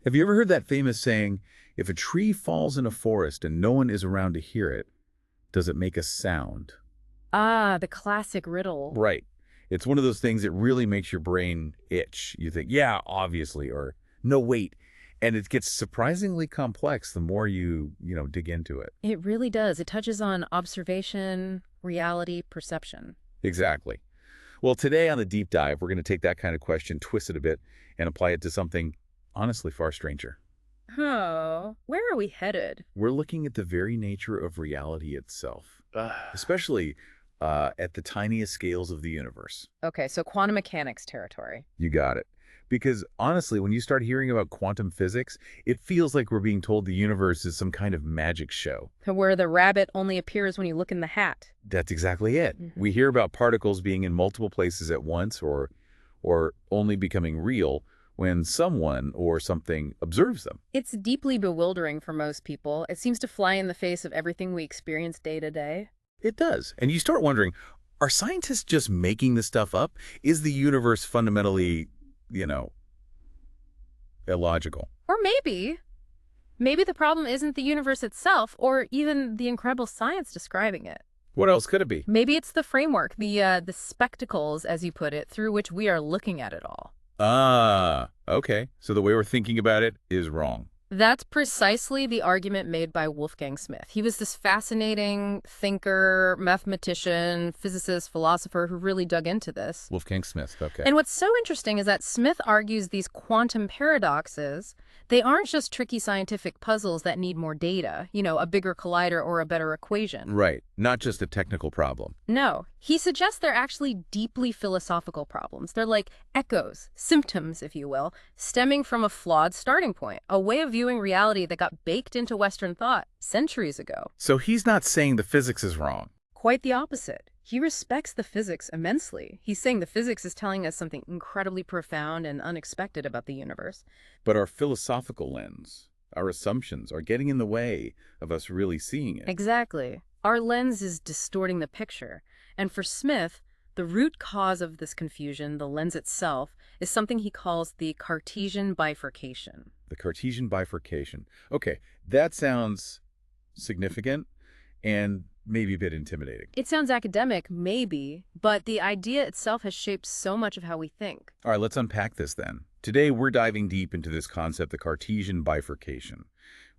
Have you ever heard that famous saying, if a tree falls in a forest and no one is around to hear it, does it make a sound? Ah, the classic riddle. Right. It's one of those things that really makes your brain itch. You think, yeah, obviously, or no, wait. And it gets surprisingly complex the more you dig into it. It really does. It touches on observation, reality, perception. Exactly. Well, today on the deep dive, we're going to take that kind of question, twist it a bit, and apply it to something honestly far stranger. Oh, where are we headed? We're looking at the very nature of reality itself, especially at the tiniest scales of the universe. Okay, so quantum mechanics territory. You got it. Because honestly, when you start hearing about quantum physics, it feels like we're being told the universe is some kind of magic show. Where the rabbit only appears when you look in the hat. That's exactly it. We hear about particles being in multiple places at once or only becoming real when someone or something observes them. It's deeply bewildering for most people. It seems to fly in the face of everything we experience day to day. It does. And you start wondering, are scientists just making this stuff up? Is the universe fundamentally, illogical? Or maybe the problem isn't the universe itself or even the incredible science describing it. What else could it be? Maybe it's the framework, the spectacles, as you put it, through which we are looking at it all. Ah, okay. So the way we're thinking about it is wrong. That's precisely the argument made by Wolfgang Smith. He was this fascinating thinker, mathematician, physicist, philosopher who really dug into this. Wolfgang Smith, okay. And what's so interesting is that Smith argues these quantum paradoxes, they aren't just tricky scientific puzzles that need more data, a bigger collider or a better equation. Right, not just a technical problem. No, he suggests they're actually deeply philosophical problems. They're like echoes, symptoms, if you will, stemming from a flawed starting point, a way of viewing reality that got baked into Western thought centuries ago. So he's not saying the physics is wrong. Quite the opposite. He respects the physics immensely. He's saying the physics is telling us something incredibly profound and unexpected about the universe. But our philosophical lens, our assumptions, are getting in the way of us really seeing it. Exactly. Our lens is distorting the picture. And for Smith, the root cause of this confusion, the lens itself, is something he calls the Cartesian Bifurcation. The Cartesian Bifurcation. Okay, that sounds significant and maybe a bit intimidating. It sounds academic, maybe, but the idea itself has shaped so much of how we think. All right, let's unpack this then. Today, we're diving deep into this concept, the Cartesian Bifurcation.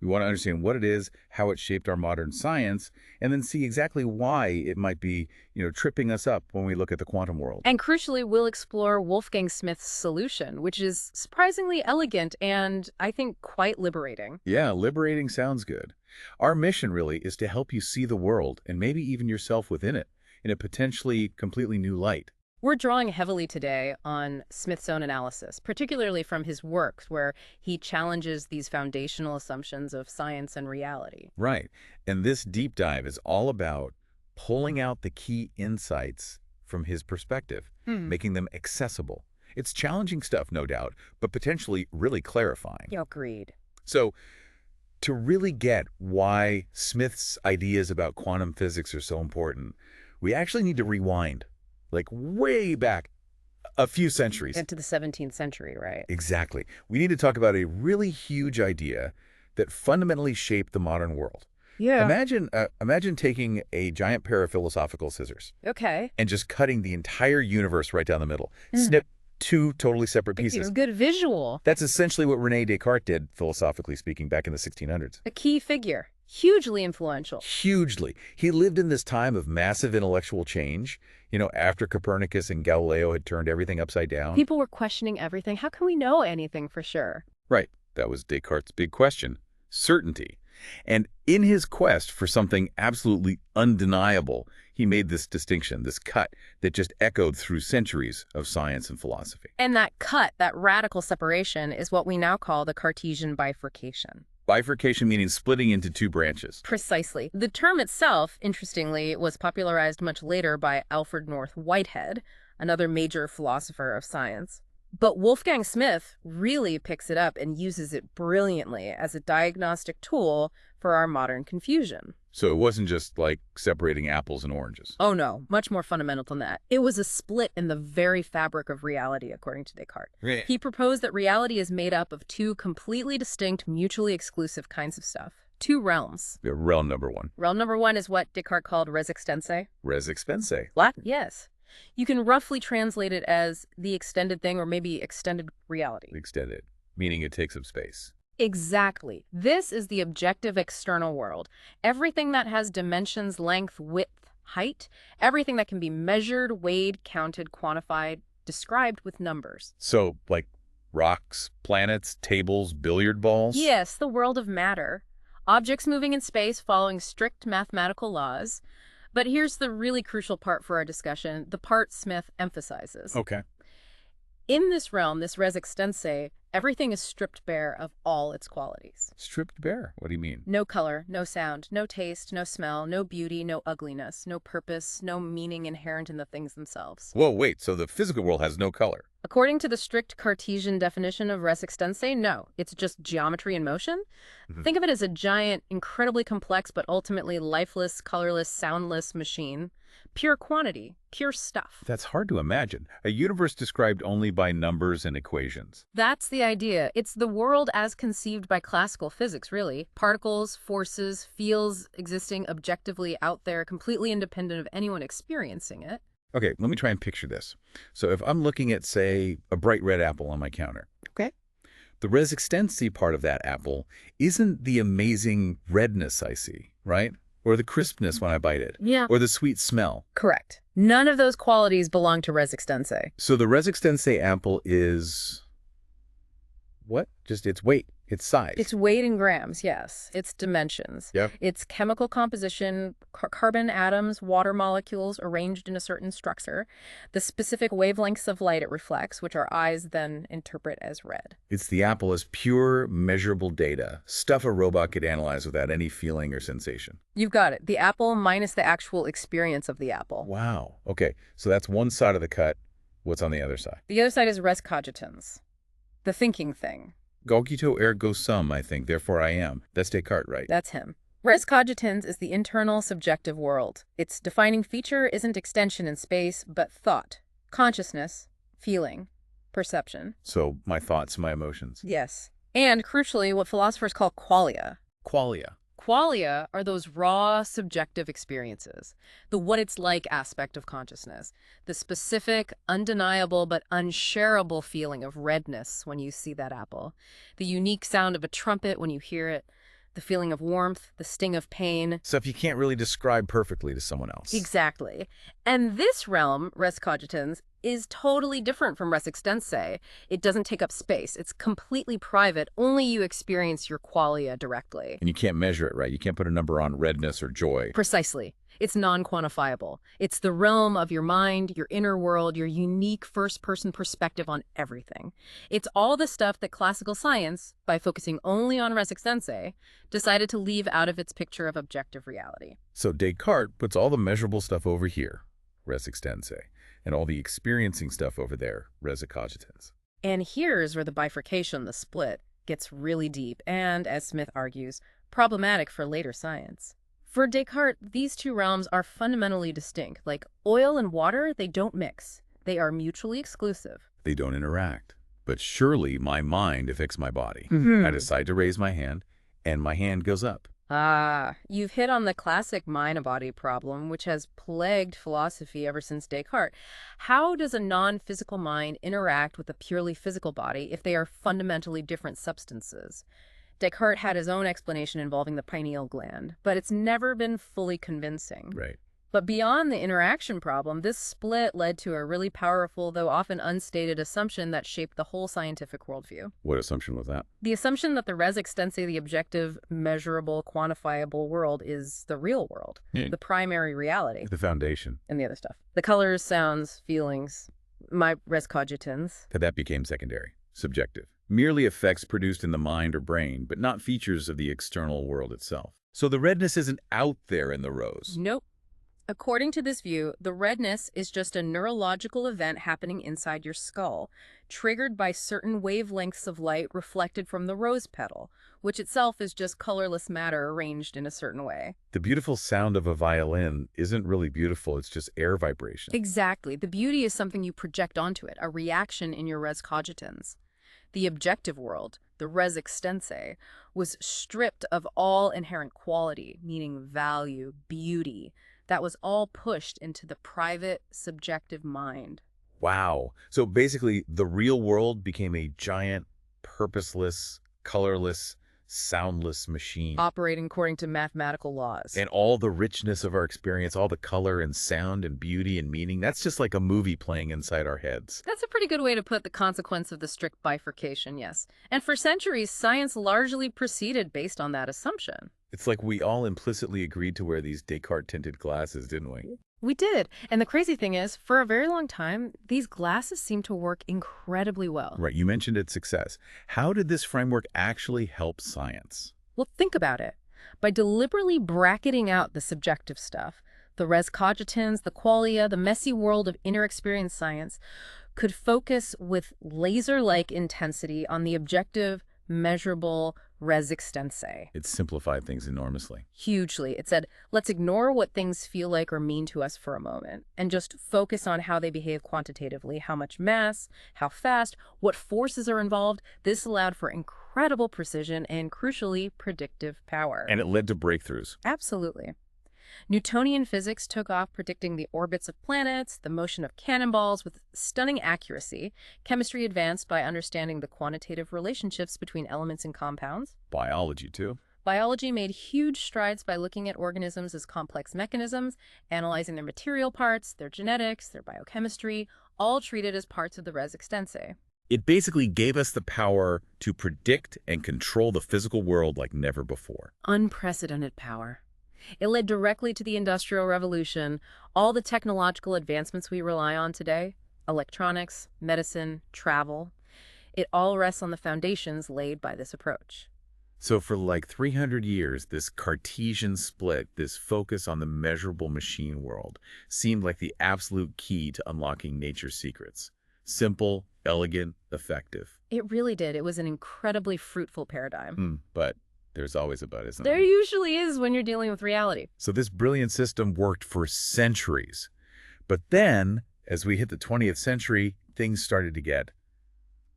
We want to understand what it is, how it shaped our modern science, and then see exactly why it might be, tripping us up when we look at the quantum world. And crucially, we'll explore Wolfgang Smith's solution, which is surprisingly elegant and, I think, quite liberating. Yeah, liberating sounds good. Our mission, really, is to help you see the world, and maybe even yourself within it, in a potentially completely new light. We're drawing heavily today on Smith's own analysis, particularly from his works where he challenges these foundational assumptions of science and reality. Right. And this deep dive is all about pulling out the key insights from his perspective, making them accessible. It's challenging stuff, no doubt, but potentially really clarifying. Yeah, agreed. So, to really get why Smith's ideas about quantum physics are so important, we actually need to rewind, like way back a few centuries. Into the 17th century, right? Exactly. We need to talk about a really huge idea that fundamentally shaped the modern world. Yeah. Imagine taking a giant pair of philosophical scissors. Okay. And just cutting the entire universe right down the middle. Snip two totally separate pieces. It's a good visual. That's essentially what René Descartes did, philosophically speaking, back in the 1600s. A key figure. Hugely influential. Hugely. He lived in this time of massive intellectual change, after Copernicus and Galileo had turned everything upside down. People were questioning everything. How can we know anything for sure? Right. That was Descartes' big question. Certainty. And in his quest for something absolutely undeniable, he made this distinction, this cut that just echoed through centuries of science and philosophy. And that cut, that radical separation, is what we now call the Cartesian Bifurcation. Bifurcation meaning splitting into two branches. Precisely. The term itself, interestingly, was popularized much later by Alfred North Whitehead, another major philosopher of science. But Wolfgang Smith really picks it up and uses it brilliantly as a diagnostic tool for our modern confusion. So it wasn't just like separating apples and oranges. Oh no, much more fundamental than that. It was a split in the very fabric of reality, according to Descartes. Right. He proposed that reality is made up of two completely distinct, mutually exclusive kinds of stuff. Two realms. Yeah, realm number one. Realm number one is what Descartes called res extensae. Res extensae. Latin? Yes. You can roughly translate it as the extended thing or maybe extended reality. Extended, meaning it takes up space. Exactly. This is the objective external world. Everything that has dimensions, length, width, height, everything that can be measured, weighed, counted, quantified, described with numbers. So, like rocks, planets, tables, billiard balls? Yes, the world of matter. Objects moving in space following strict mathematical laws. But here's the really crucial part for our discussion, the part Smith emphasizes. Okay. In this realm, this res extensae, everything is stripped bare of all its qualities. Stripped bare? What do you mean? No color, no sound, no taste, no smell, no beauty, no ugliness, no purpose, no meaning inherent in the things themselves. Whoa, wait, so the physical world has no color? According to the strict Cartesian definition of res extensae, no. It's just geometry in motion. Think of it as a giant, incredibly complex, but ultimately lifeless, colorless, soundless machine. Pure quantity, pure stuff. That's hard to imagine. A universe described only by numbers and equations. That's the idea. It's the world as conceived by classical physics, really. Particles, forces, fields existing objectively out there, completely independent of anyone experiencing it. Okay, let me try and picture this. So if I'm looking at, say, a bright red apple on my counter. Okay. The res extensae part of that apple isn't the amazing redness I see, right? Or the crispness when I bite it. Yeah. Or the sweet smell. Correct. None of those qualities belong to res extensae. So the res extensae apple is what? Just its weight, its size. It's weight in grams, yes. It's dimensions. Yep. It's chemical composition, carbon atoms, water molecules arranged in a certain structure, the specific wavelengths of light it reflects, which our eyes then interpret as red. It's the apple as pure, measurable data, stuff a robot could analyze without any feeling or sensation. You've got it. The apple minus the actual experience of the apple. Wow. Okay, so that's one side of the cut. What's on the other side? The other side is res cogitans, the thinking thing. Cogito ergo sum, I think, therefore I am. That's Descartes, right? That's him. Res cogitans is the internal subjective world. Its defining feature isn't extension in space, but thought, consciousness, feeling, perception. So my thoughts, my emotions. Yes. And crucially, what philosophers call qualia. Qualia. Qualia are those raw, subjective experiences, the what it's like aspect of consciousness, the specific, undeniable, but unshareable feeling of redness when you see that apple, the unique sound of a trumpet when you hear it, the feeling of warmth, the sting of pain. Stuff you can't really describe perfectly to someone else. Exactly. And this realm, res cogitans, is totally different from res extensae. It doesn't take up space. It's completely private. Only you experience your qualia directly. And you can't measure it, right? You can't put a number on redness or joy. Precisely. It's non-quantifiable. It's the realm of your mind, your inner world, your unique first-person perspective on everything. It's all the stuff that classical science, by focusing only on res extensae, decided to leave out of its picture of objective reality. So Descartes puts all the measurable stuff over here, res extensae, and all the experiencing stuff over there, res cogitans. And here's where the bifurcation, the split, gets really deep and, as Smith argues, problematic for later science. For Descartes, these two realms are fundamentally distinct. Like oil and water, they don't mix. They are mutually exclusive. They don't interact. But surely my mind affects my body. I decide to raise my hand, and my hand goes up. Ah, you've hit on the classic mind-body problem, which has plagued philosophy ever since Descartes. How does a non-physical mind interact with a purely physical body if they are fundamentally different substances? Descartes had his own explanation involving the pineal gland, but it's never been fully convincing. Right. But beyond the interaction problem, this split led to a really powerful, though often unstated, assumption that shaped the whole scientific worldview. What assumption was that? The assumption that the res extensae, the objective, measurable, quantifiable world, is the real world, the primary reality. The foundation. And the other stuff. The colors, sounds, feelings, my res cogitans. That became secondary, subjective. Merely effects produced in the mind or brain, but not features of the external world itself. So the redness isn't out there in the rose. Nope. According to this view, the redness is just a neurological event happening inside your skull, triggered by certain wavelengths of light reflected from the rose petal, which itself is just colorless matter arranged in a certain way. The beautiful sound of a violin isn't really beautiful, it's just air vibration. Exactly. The beauty is something you project onto it, a reaction in your res cogitans. The objective world, the res extensae, was stripped of all inherent quality, meaning value, beauty. That was all pushed into the private, subjective mind. Wow. So basically, the real world became a giant, purposeless, colorless, soundless machine. Operating according to mathematical laws. And all the richness of our experience, all the color and sound and beauty and meaning, that's just like a movie playing inside our heads. That's a pretty good way to put the consequence of the strict bifurcation, yes. And for centuries, science largely proceeded based on that assumption. It's like we all implicitly agreed to wear these Descartes-tinted glasses, didn't we? We did. And the crazy thing is, for a very long time, these glasses seemed to work incredibly well. Right, you mentioned its success. How did this framework actually help science? Well, think about it. By deliberately bracketing out the subjective stuff, the res cogitans, the qualia, the messy world of inner experience science could focus with laser-like intensity on the objective, measurable res extensae. It simplified things enormously. Hugely. It said, let's ignore what things feel like or mean to us for a moment and just focus on how they behave quantitatively, how much mass, how fast, what forces are involved. This allowed for incredible precision and, crucially, predictive power. And it led to breakthroughs. Absolutely. Newtonian physics took off predicting the orbits of planets, the motion of cannonballs with stunning accuracy. Chemistry advanced by understanding the quantitative relationships between elements and compounds. Biology, too. Biology made huge strides by looking at organisms as complex mechanisms, analyzing their material parts, their genetics, their biochemistry, all treated as parts of the res extensae. It basically gave us the power to predict and control the physical world like never before. Unprecedented power. It led directly to the Industrial Revolution, all the technological advancements we rely on today, electronics, medicine, travel. It all rests on the foundations laid by this approach. So for like 300 years, this Cartesian split, this focus on the measurable machine world, seemed like the absolute key to unlocking nature's secrets. Simple, elegant, effective. It really did. It was an incredibly fruitful paradigm. But there's always a but, isn't There there? usually is when you're dealing with reality. So this brilliant system worked for centuries. But then, as we hit the 20th century, things started to get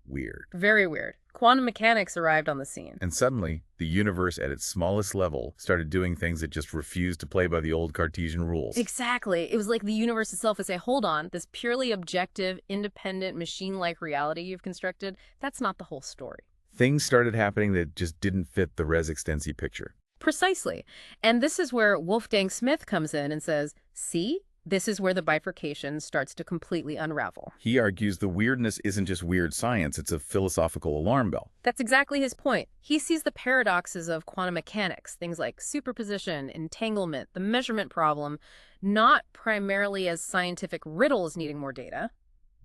weird. Very weird. Quantum mechanics arrived on the scene. And suddenly, the universe at its smallest level started doing things that just refused to play by the old Cartesian rules. Exactly. It was like the universe itself would say, hold on, this purely objective, independent, machine-like reality you've constructed, that's not the whole story. Things started happening that just didn't fit the res extensae picture. Precisely. And this is where Wolfgang Smith comes in and says, see, this is where the bifurcation starts to completely unravel. He argues the weirdness isn't just weird science, it's a philosophical alarm bell. That's exactly his point. He sees the paradoxes of quantum mechanics, things like superposition, entanglement, the measurement problem, not primarily as scientific riddles needing more data,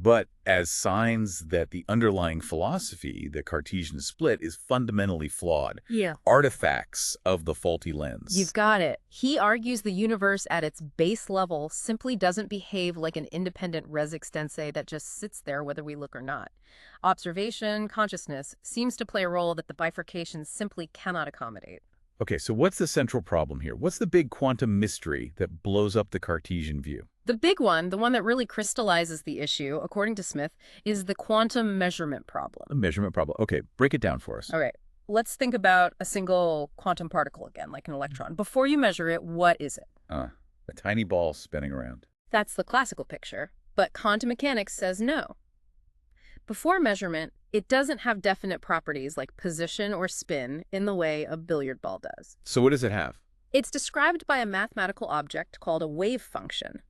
but as signs that the underlying philosophy, the Cartesian split, is fundamentally flawed. Yeah. Artifacts of the faulty lens. You've got it. He argues the universe at its base level simply doesn't behave like an independent res extensae that just sits there whether we look or not. Observation, consciousness, seems to play a role that the bifurcation simply cannot accommodate. Okay, so what's the central problem here? What's the big quantum mystery that blows up the Cartesian view? The big one, the one that really crystallizes the issue, according to Smith, is the quantum measurement problem. The measurement problem. Okay, break it down for us. All right, let's think about a single quantum particle again, like an electron. Before you measure it, what is it? A tiny ball spinning around. That's the classical picture, but quantum mechanics says no. Before measurement, it doesn't have definite properties like position or spin in the way a billiard ball does. So what does it have? It's described by a mathematical object called a wave function.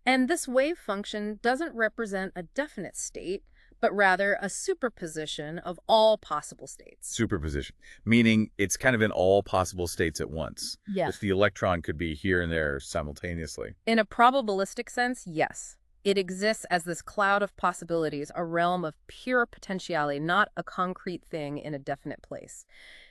And this wave function doesn't represent a definite state, but rather a superposition of all possible states. Superposition, meaning it's kind of in all possible states at once. Yes. If the electron could be here and there simultaneously. In a probabilistic sense, yes. It exists as this cloud of possibilities, a realm of pure potentiality, not a concrete thing in a definite place.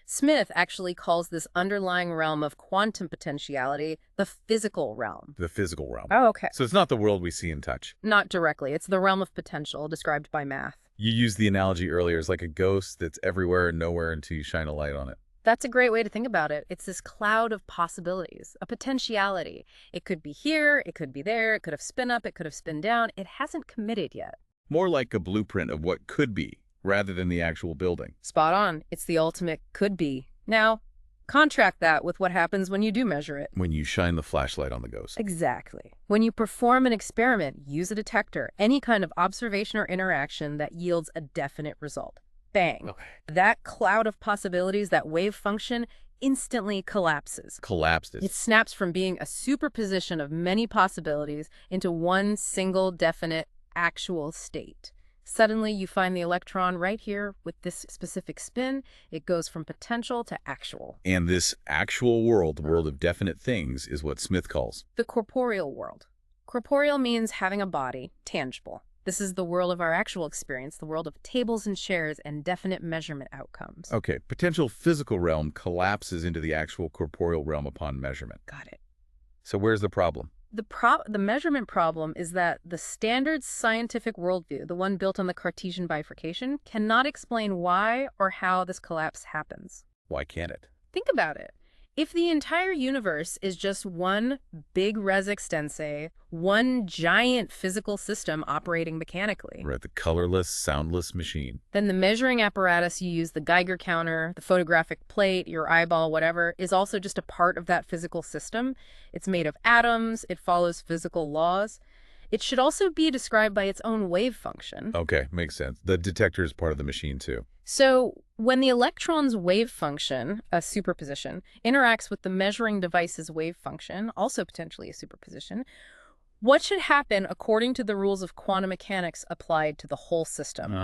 Smith actually calls this underlying realm of quantum potentiality the physical realm. The physical realm. Oh, okay. So it's not the world we see and touch. Not directly. It's the realm of potential described by math. You used the analogy earlier as like a ghost that's everywhere and nowhere until you shine a light on it. That's a great way to think about it. It's this cloud of possibilities, a potentiality. It could be here, it could be there, it could have spin up, it could have spin down. It hasn't committed yet. More like a blueprint of what could be, rather than the actual building. Spot on. It's the ultimate could be. Now, contract that with what happens when you do measure it. When you shine the flashlight on the ghost. Exactly. When you perform an experiment, use a detector, any kind of observation or interaction that yields a definite result. Bang. Okay. That cloud of possibilities, that wave function, instantly collapses. Collapsed it. It snaps from being a superposition of many possibilities into one single definite actual state. Suddenly, you find the electron right here with this specific spin. It goes from potential to actual. And this actual world, the world of definite things, is what Smith calls The corporeal world. Corporeal means having a body, tangible. This is the world of our actual experience, the world of tables and chairs and definite measurement outcomes. Okay, potential physical realm collapses into the actual corporeal realm upon measurement. Got it. So where's the problem? The measurement problem is that the standard scientific worldview, the one built on the Cartesian bifurcation, cannot explain why or how this collapse happens. Why can't it? Think about it. If the entire universe is just one big res extensae, one giant physical system operating mechanically, Right, the colorless, soundless machine. then the measuring apparatus you use, the Geiger counter, the photographic plate, your eyeball, whatever, is also just a part of that physical system. It's made of atoms. It follows physical laws. It should also be described by its own wave function. Okay, makes sense. The detector is part of the machine too. So when the electron's wave function, a superposition, interacts with the measuring device's wave function, also potentially a superposition, what should happen according to the rules of quantum mechanics applied to the whole system?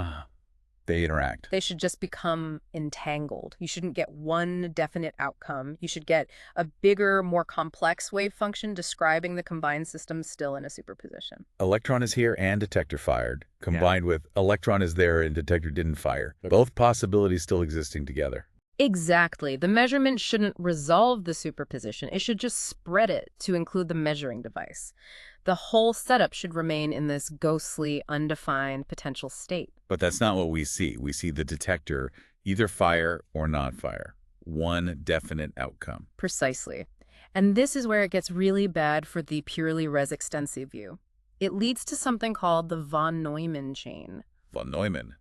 They interact. They should just become entangled. You shouldn't get one definite outcome. You should get a bigger, more complex wave function describing the combined system still in a superposition. Electron is here and detector fired, combined with electron is there and detector didn't fire. Both possibilities still existing together. Exactly. The measurement shouldn't resolve the superposition. It should just spread it to include the measuring device. The whole setup should remain in this ghostly, undefined potential state. But that's not what we see. We see the detector either fire or not fire. One definite outcome. Precisely. And this is where it gets really bad for the purely res extensive view. It leads to something called the von Neumann chain. Von Neumann,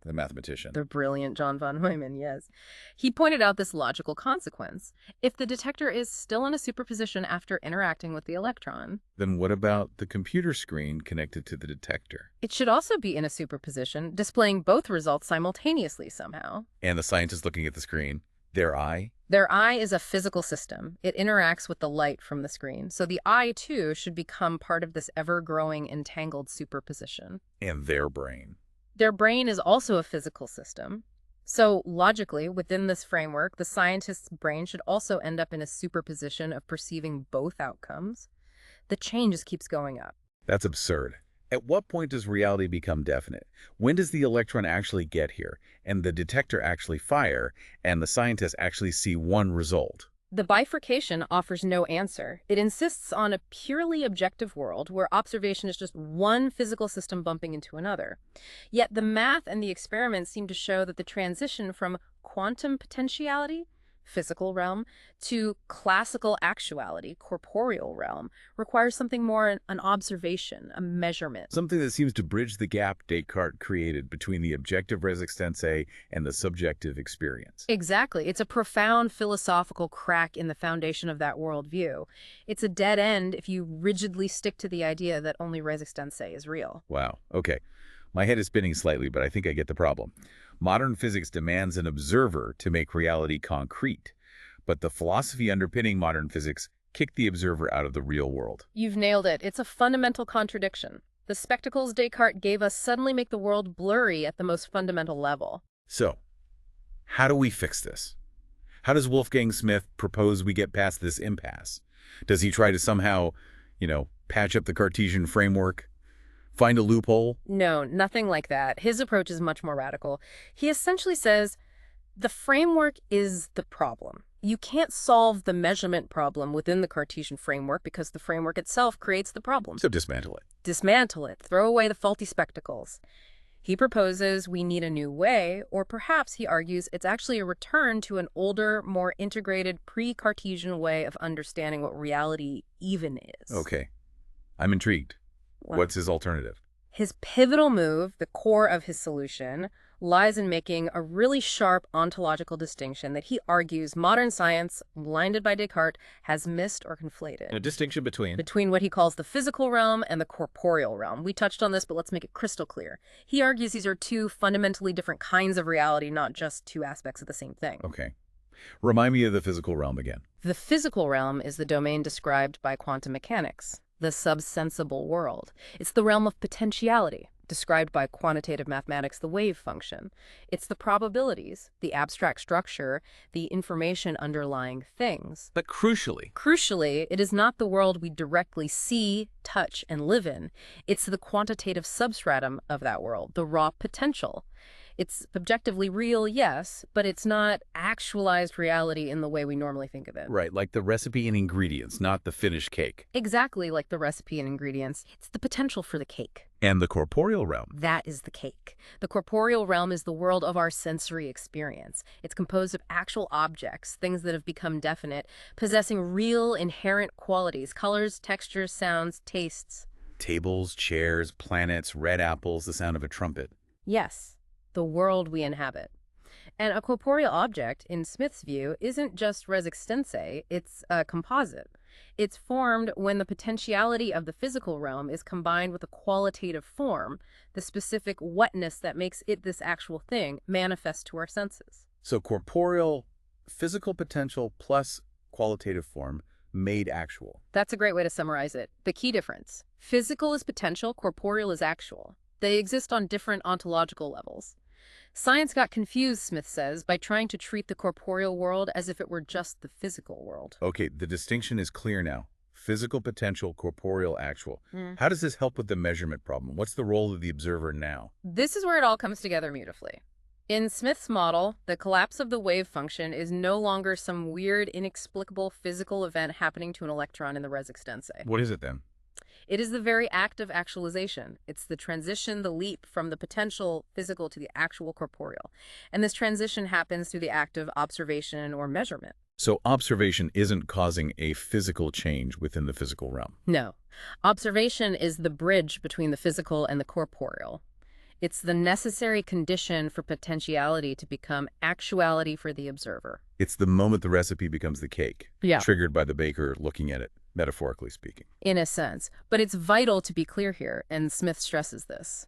the mathematician. The brilliant John von Neumann, yes. He pointed out this logical consequence. If the detector is still in a superposition after interacting with the electron, Then what about the computer screen connected to the detector? it should also be in a superposition, displaying both results simultaneously somehow. And the scientist looking at the screen, their eye? Their eye is a physical system. It interacts with the light from the screen. So the eye, too, should become part of this ever-growing entangled superposition. And their brain. Their brain is also a physical system. So logically, within this framework, the scientist's brain should also end up in a superposition of perceiving both outcomes. The chain just keeps going up. That's absurd. At what point does reality become definite? When does the electron actually get here, and the detector actually fire, and the scientists actually see one result? The bifurcation offers no answer. It insists on a purely objective world where observation is just one physical system bumping into another. Yet the math and the experiments seem to show that the transition from quantum potentiality, physical realm, to classical actuality, corporeal realm, requires something more, an observation, a measurement. Something that seems to bridge the gap Descartes created between the objective res extensae and the subjective experience. Exactly. It's a profound philosophical crack in the foundation of that worldview. It's a dead end if you rigidly stick to the idea that only res extensae is real. Wow. Okay. My head is spinning slightly, but I think I get the problem. Modern physics demands an observer to make reality concrete, but the philosophy underpinning modern physics kicked the observer out of the real world. You've nailed it. It's a fundamental contradiction. The spectacles Descartes gave us suddenly make the world blurry at the most fundamental level. So, how do we fix this? How does Wolfgang Smith propose we get past this impasse? Does he try to somehow, patch up the Cartesian framework? Find a loophole? No, nothing like that. His approach is much more radical. He essentially says the framework is the problem. You can't solve the measurement problem within the Cartesian framework because the framework itself creates the problem. So dismantle it. Dismantle it. Throw away the faulty spectacles. He proposes we need a new way, or perhaps he argues it's actually a return to an older, more integrated, pre-Cartesian way of understanding what reality even is. Okay. I'm intrigued. Well, What's his alternative? his pivotal move, the core of his solution, lies in making a really sharp ontological distinction that he argues modern science, blinded by Descartes, has missed or conflated. A distinction Between what he calls the physical realm and the corporeal realm. We touched on this, but let's make it crystal clear. He argues these are two fundamentally different kinds of reality, not just two aspects of the same thing. Okay. Remind me of the physical realm again. The physical realm is the domain described by quantum mechanics, the subsensible world. It's the realm of potentiality, described by quantitative mathematics, the wave function. It's the probabilities, the abstract structure, the information underlying things. But Crucially, it is not the world we directly see, touch, and live in. It's the quantitative substratum of that world, the raw potential. It's objectively real, yes, but it's not actualized reality in the way we normally think of it. Right, like the recipe and ingredients, not the finished cake. Exactly like the recipe and ingredients. It's the potential for the cake. And the corporeal realm. That is the cake. The corporeal realm is the world of our sensory experience. It's composed of actual objects, things that have become definite, possessing real inherent qualities, colors, textures, sounds, tastes. Tables, chairs, planets, red apples, the sound of a trumpet. Yes, the world we inhabit. And a corporeal object, in Smith's view, isn't just res extensae, it's a composite. It's formed when the potentiality of the physical realm is combined with a qualitative form, the specific whatness that makes it this actual thing manifest to our senses. So corporeal, physical potential plus qualitative form made actual. That's a great way to summarize it. The key difference: physical is potential, corporeal is actual. They exist on different ontological levels. Science got confused, Smith says, by trying to treat the corporeal world as if it were just the physical world. Okay, the distinction is clear now. Physical potential, corporeal actual. How does this help with the measurement problem? What's the role of the observer now? This is where it all comes together beautifully. In Smith's model, the collapse of the wave function is no longer some weird, inexplicable physical event happening to an electron in the res extensae. What is it then? It is the very act of actualization. It's the transition, the leap from the potential physical to the actual corporeal. And this transition happens through the act of observation or measurement. So observation isn't causing a physical change within the physical realm. No. Observation is the bridge between the physical and the corporeal. It's the necessary condition for potentiality to become actuality for the observer. It's the moment the recipe becomes the cake, Yeah. triggered by the baker looking at it, metaphorically speaking. In a sense. But it's vital to be clear here, and Smith stresses this.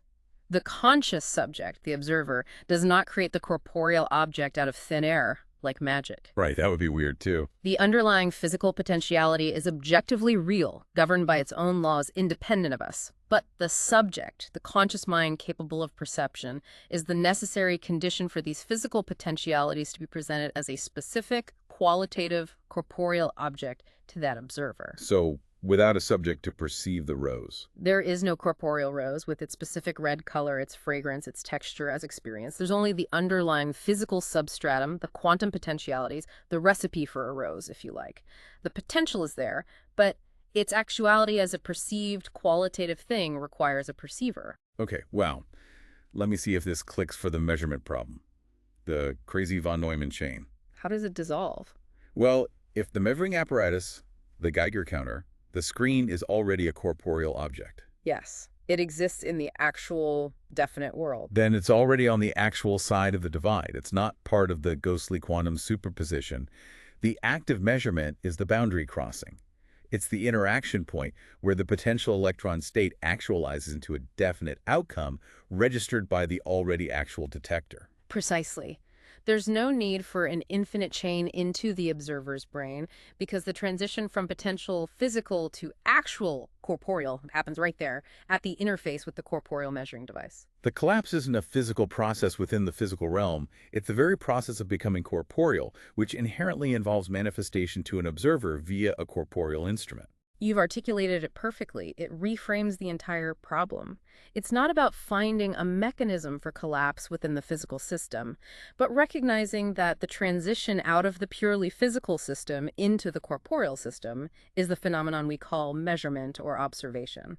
The conscious subject, the observer, does not create the corporeal object out of thin air, like magic. Right, that would be weird too. The underlying physical potentiality is objectively real, governed by its own laws independent of us. But the subject, the conscious mind capable of perception, is the necessary condition for these physical potentialities to be presented as a specific, qualitative, corporeal object to that observer. So without a subject to perceive the rose. There is no corporeal rose with its specific red color, its fragrance, its texture as experience. There's only the underlying physical substratum, the quantum potentialities, the recipe for a rose, if you like. The potential is there, but its actuality as a perceived qualitative thing requires a perceiver. Okay, wow. Let me see if this clicks for the measurement problem. The crazy von Neumann chain. How does it dissolve? Well, if the measuring apparatus, the Geiger counter, the screen is already a corporeal object, Yes, it exists in the actual definite world. then it's already on the actual side of the divide. It's not part of the ghostly quantum superposition. The active measurement is the boundary crossing. It's the interaction point where the potential electron state actualizes into a definite outcome registered by the already actual detector. Precisely. There's no need for an infinite chain into the observer's brain because the transition from potential physical to actual corporeal happens right there at the interface with the corporeal measuring device. The collapse isn't a physical process within the physical realm. It's the very process of becoming corporeal, which inherently involves manifestation to an observer via a corporeal instrument. You've articulated it perfectly. It reframes the entire problem. It's not about finding a mechanism for collapse within the physical system, but recognizing that the transition out of the purely physical system into the corporeal system is the phenomenon we call measurement or observation.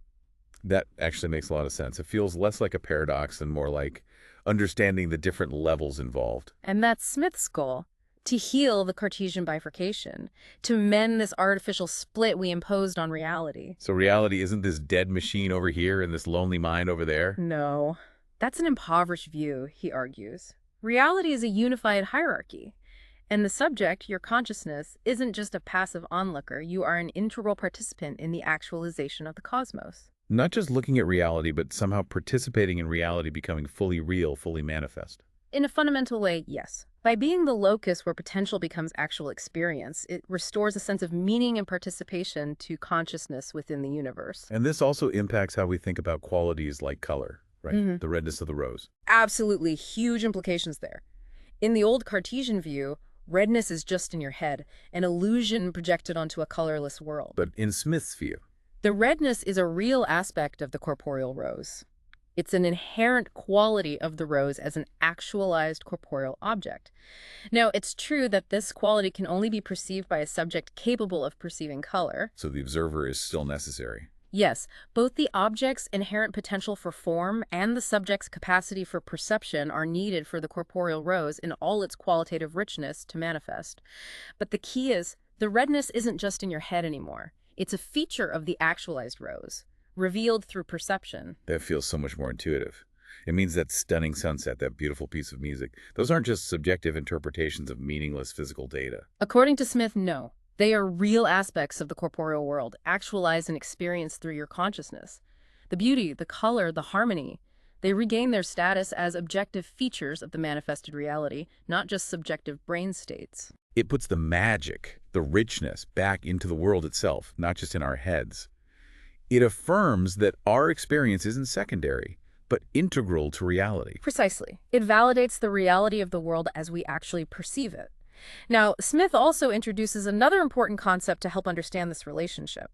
That actually makes a lot of sense. It feels less like a paradox and more like understanding the different levels involved. And that's Smith's goal, to heal the Cartesian bifurcation, to mend this artificial split we imposed on reality. So reality isn't this dead machine over here and this lonely mind over there? No, that's an impoverished view, he argues. Reality is a unified hierarchy. And the subject, your consciousness, isn't just a passive onlooker. You are an integral participant in the actualization of the cosmos. Not just looking at reality, but somehow participating in reality becoming fully real, fully manifest. In a fundamental way, yes. By being the locus where potential becomes actual experience, it restores a sense of meaning and participation to consciousness within the universe. And this also impacts how we think about qualities like color, right? The redness of the rose. Absolutely huge implications there. In the old Cartesian view, redness is just in your head, an illusion projected onto a colorless world. But in Smith's view, the redness is a real aspect of the corporeal rose. It's an inherent quality of the rose as an actualized corporeal object. Now, it's true that this quality can only be perceived by a subject capable of perceiving color. so the observer is still necessary. Yes, both the object's inherent potential for form and the subject's capacity for perception are needed for the corporeal rose in all its qualitative richness to manifest. But the key is, the redness isn't just in your head anymore. It's a feature of the actualized rose, revealed through perception. That feels so much more intuitive. It means that stunning sunset, that beautiful piece of music, those aren't just subjective interpretations of meaningless physical data. According to Smith, no. They are real aspects of the corporeal world, actualized and experienced through your consciousness. The beauty, the color, the harmony, they regain their status as objective features of the manifested reality, not just subjective brain states. It puts the magic, the richness, back into the world itself, not just in our heads. It affirms that our experience isn't secondary, but integral to reality. Precisely. It validates the reality of the world as we actually perceive it. Now, Smith also introduces another important concept to help understand this relationship: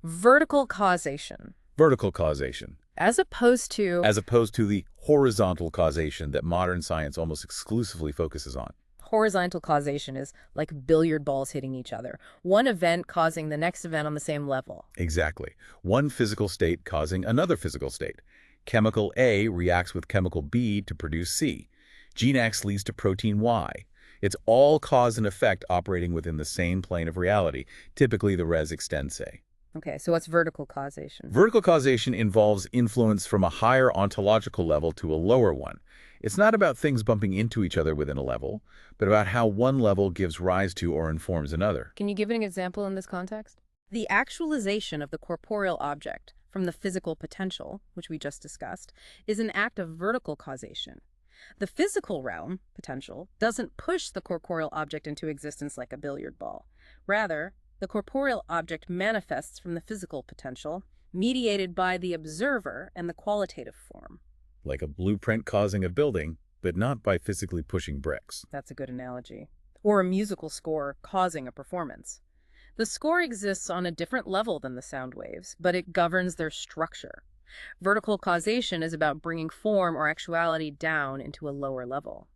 vertical causation. Vertical causation. As opposed to the horizontal causation that modern science almost exclusively focuses on. horizontal causation is like billiard balls hitting each other, one event causing the next event on the same level. Exactly. One physical state causing another physical state. Chemical A reacts with chemical B to produce C. Gene X leads to protein Y. It's all cause and effect operating within the same plane of reality, typically the res extensae. Okay, so what's vertical causation? Vertical causation involves influence from a higher ontological level to a lower one. It's not about things bumping into each other within a level, but about how one level gives rise to or informs another. Can you give an example in this context? The actualization of the corporeal object from the physical potential, which we just discussed, is an act of vertical causation. The physical realm, potential, doesn't push the corporeal object into existence like a billiard ball. Rather, the corporeal object manifests from the physical potential, mediated by the observer and the qualitative form. Like a blueprint causing a building, but not by physically pushing bricks. That's a good analogy. Or a musical score causing a performance. The score exists on a different level than the sound waves, but it governs their structure. Vertical causation is about bringing form or actuality down into a lower level.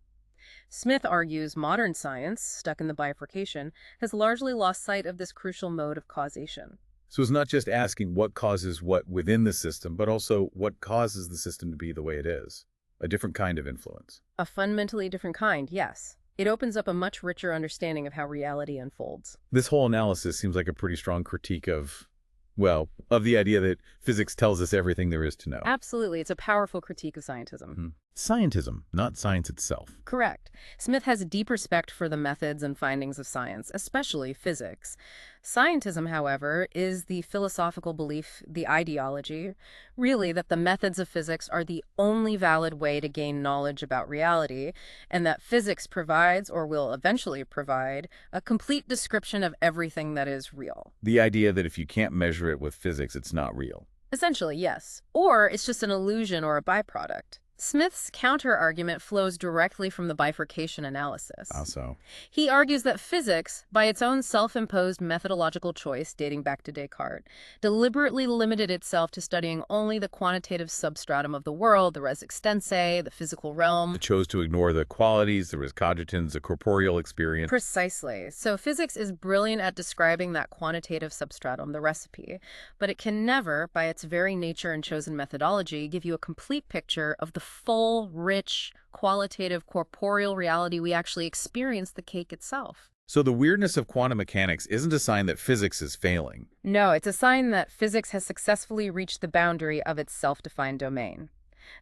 Smith argues modern science, stuck in the bifurcation, has largely lost sight of this crucial mode of causation. So it's not just asking what causes what within the system, but also what causes the system to be the way it is. A different kind of influence. A fundamentally different kind, yes. It opens up a much richer understanding of how reality unfolds. This whole analysis seems like a pretty strong critique of the idea that physics tells us everything there is to know. Absolutely. It's a powerful critique of scientism. Scientism, not science itself. Correct. Smith has a deep respect for the methods and findings of science, especially physics. Scientism, however, is the philosophical belief, the ideology, really, that the methods of physics are the only valid way to gain knowledge about reality, and that physics provides, or will eventually provide, a complete description of everything that is real. The idea that if you can't measure it with physics, it's not real. Essentially, yes. Or it's just an illusion or a byproduct. Smith's counter-argument flows directly from the bifurcation analysis. Also, He argues that physics, by its own self-imposed methodological choice dating back to Descartes, deliberately limited itself to studying only the quantitative substratum of the world, the res extensae, the physical realm. it chose to ignore the qualities, the cogitans, the corporeal experience. Precisely. So physics is brilliant at describing that quantitative substratum, the recipe, but it can never, by its very nature and chosen methodology, give you a complete picture of the full, rich, qualitative, corporeal reality we actually experience, the cake itself. So the weirdness of quantum mechanics isn't a sign that physics is failing. No, it's a sign that physics has successfully reached the boundary of its self-defined domain.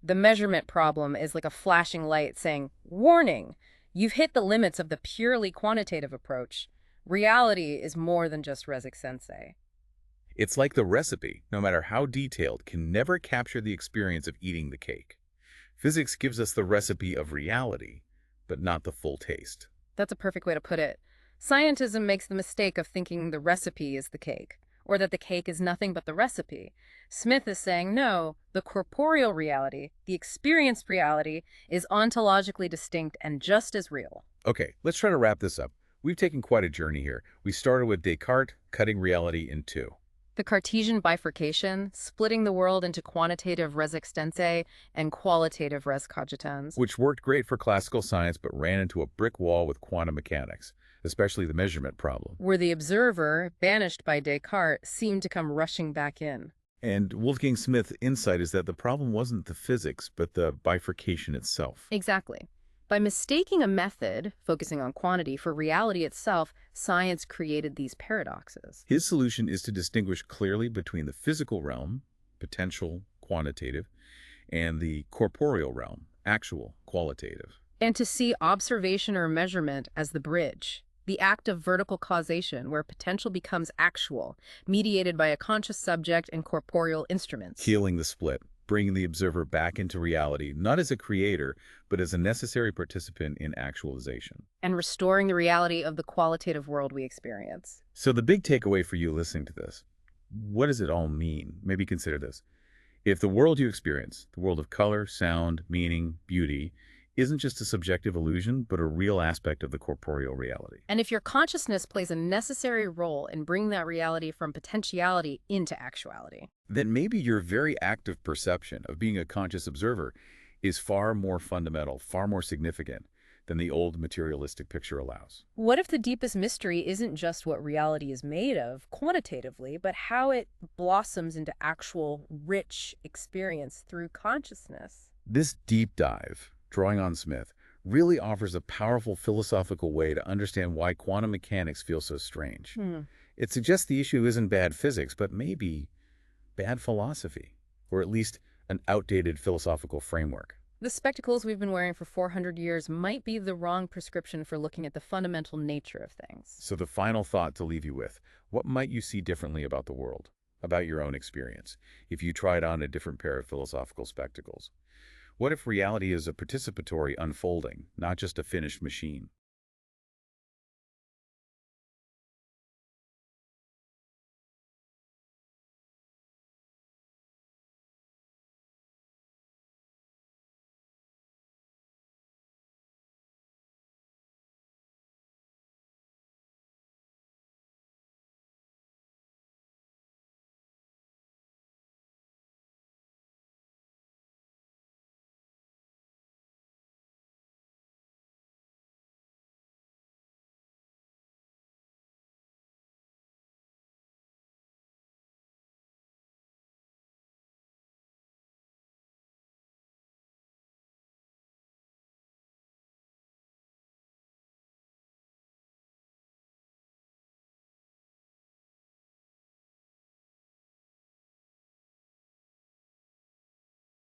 The measurement problem is like a flashing light saying, "Warning! You've hit the limits of the purely quantitative approach. Reality is more than just res extensae." It's like the recipe, no matter how detailed, can never capture the experience of eating the cake. Physics gives us the recipe of reality, but not the full taste. That's a perfect way to put it. Scientism makes the mistake of thinking the recipe is the cake, or that the cake is nothing but the recipe. Smith is saying, no, the corporeal reality, the experienced reality, is ontologically distinct and just as real. Okay, let's try to wrap this up. We've taken quite a journey here. We started with Descartes cutting reality in two. The Cartesian bifurcation, splitting the world into quantitative res extensae and qualitative res cogitans. Which worked great for classical science but ran into a brick wall with quantum mechanics, especially the measurement problem. Where the observer, banished by Descartes, seemed to come rushing back in. And Wolfgang Smith's insight is that the problem wasn't the physics, but the bifurcation itself. Exactly. By mistaking a method, focusing on quantity, for reality itself, science created these paradoxes. His solution is to distinguish clearly between the physical realm, potential, quantitative, and the corporeal realm, actual, qualitative. And to see observation or measurement as the bridge, the act of vertical causation where potential becomes actual, mediated by a conscious subject and corporeal instruments. Healing the split, bringing the observer back into reality, not as a creator, but as a necessary participant in actualization. And restoring the reality of the qualitative world we experience. So the big takeaway for you listening to this, what does it all mean? Maybe consider this. If the world you experience, the world of color, sound, meaning, beauty, isn't just a subjective illusion, but a real aspect of the corporeal reality. And if your consciousness plays a necessary role in bringing that reality from potentiality into actuality, then maybe your very active perception of being a conscious observer is far more fundamental, far more significant than the old materialistic picture allows. what if the deepest mystery isn't just what reality is made of quantitatively, but how it blossoms into actual, rich experience through consciousness? This deep dive, drawing on Smith, really offers a powerful philosophical way to understand why quantum mechanics feels so strange. It suggests the issue isn't bad physics, but maybe bad philosophy, or at least an outdated philosophical framework. The spectacles we've been wearing for 400 years might be the wrong prescription for looking at the fundamental nature of things. So the final thought to leave you with, what might you see differently about the world, about your own experience, if you tried on a different pair of philosophical spectacles? What if reality is a participatory unfolding, not just a finished machine?